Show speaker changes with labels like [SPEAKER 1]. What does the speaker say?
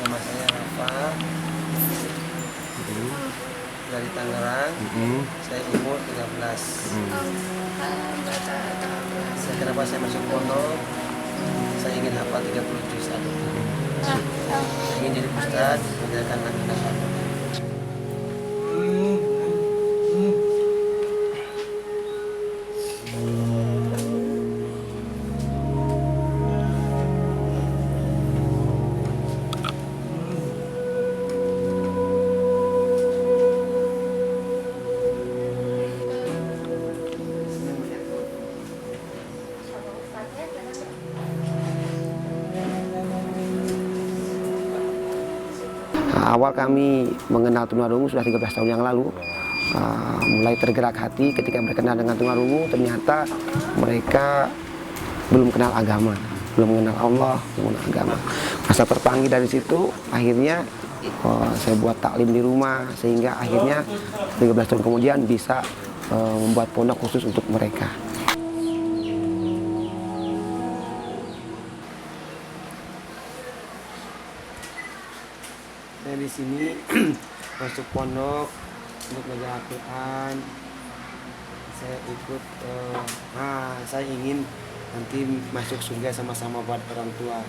[SPEAKER 1] Nama saya Rafa dari Tangerang. Saya umur 13. Kenapa saya masuk pondok? Saya ingin hafal 30 juz. Saya ingin jadi ustaz, mengajarkan anak-anak.
[SPEAKER 2] Awal kami mengenal tunarungu sudah 13 tahun yang lalu. Mulai tergerak hati ketika berkenal dengan tunarungu, ternyata mereka belum kenal agama, belum mengenal Allah, belum mengenal agama. Masa terpanggil dari situ, akhirnya saya buat taklim di rumah, sehingga akhirnya 13 tahun kemudian bisa membuat pondok khusus untuk mereka.
[SPEAKER 1] Saya di sini masuk pondok untuk belajar Al-Quran. Saya ikut, saya ingin nanti masuk surga sama-sama buat orang tua.